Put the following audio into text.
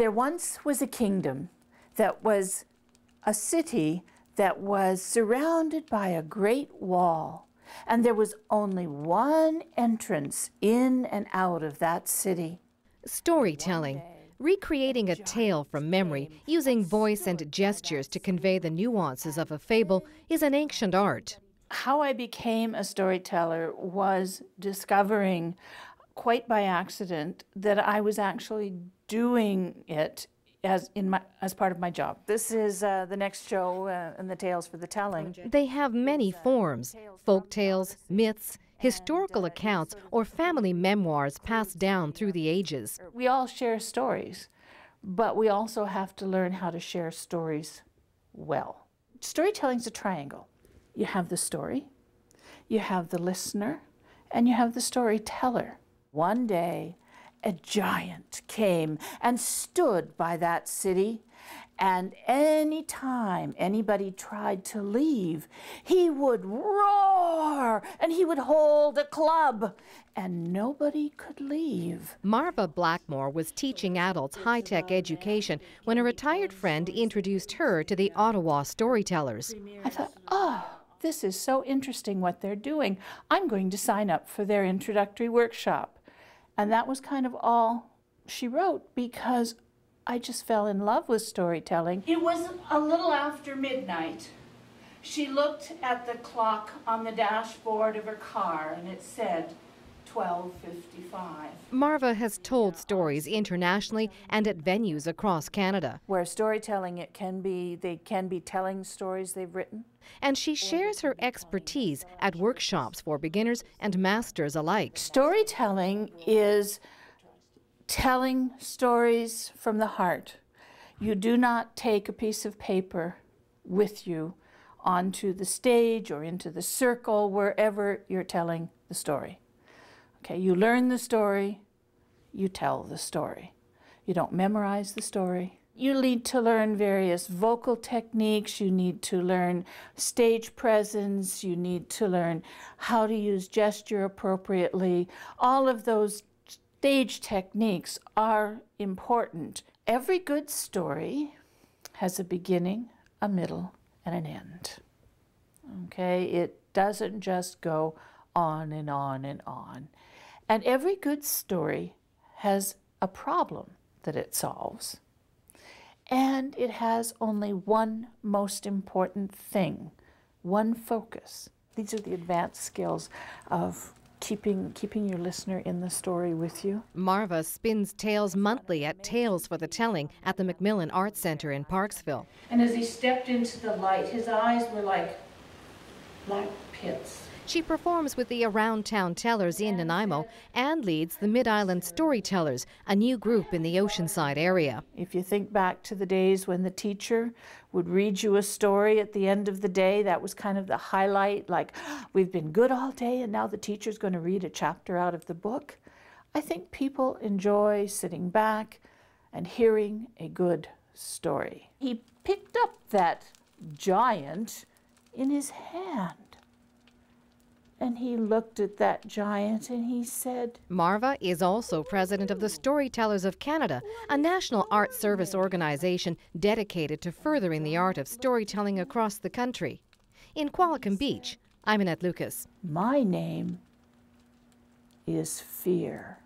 There once was a kingdom that was a city that was surrounded by a great wall, and there was only one entrance in and out of that city. Storytelling, recreating a tale from memory, using voice and gestures to convey the nuances of a fable, is an ancient art. How I became a storyteller was discovering, quite by accident, that I was actually doing it as part of my job. This is the next show in the Tales for the Telling. They have many forms: folk tales, myths, historical accounts, or family memoirs passed down through the ages. We all share stories, but we also have to learn how to share stories well. Storytelling's a triangle. You have the story, you have the listener, and you have the storyteller. One day, a giant came and stood by that city, and any time anybody tried to leave, he would roar and he would hold a club, and nobody could leave. Marva Blackmore was teaching adults high-tech education when a retired friend introduced her to the Ottawa Storytellers. I thought, oh, this is so interesting what they're doing. I'm going to sign up for their introductory workshop. And that was kind of all she wrote, because I just fell in love with storytelling. It was a little after midnight. She looked at the clock on the dashboard of her car, and it said 12:55. Marva has told stories internationally and at venues across Canada. Where storytelling, they can be telling stories they've written. And she shares her expertise at workshops for beginners and masters alike. Storytelling is telling stories from the heart. You do not take a piece of paper with you onto the stage or into the circle, wherever you're telling the story. Okay, you learn the story, you tell the story. You don't memorize the story. You need to learn various vocal techniques, you need to learn stage presence, you need to learn how to use gesture appropriately. All of those stage techniques are important. Every good story has a beginning, a middle, and an end. Okay, it doesn't just go on and on and on. And every good story has a problem that it solves. And it has only one most important thing, one focus. These are the advanced skills of keeping your listener in the story with you. Marva spins tales monthly at Tales for the Telling at the Macmillan Arts Centre in Parksville. And as he stepped into the light, his eyes were like black pits. She performs with the Around Town Tellers in Nanaimo and leads the Mid-Island Storytellers, a new group in the Oceanside area. If you think back to the days when the teacher would read you a story at the end of the day, that was kind of the highlight, like, we've been good all day and now the teacher's going to read a chapter out of the book. I think people enjoy sitting back and hearing a good story. He picked up that giant in his hand. And he looked at that giant and he said... Marva is also president of the Storytellers of Canada, a national arts service organization dedicated to furthering the art of storytelling across the country. In Qualicum Beach, I'm Annette Lucas. My name is Fear.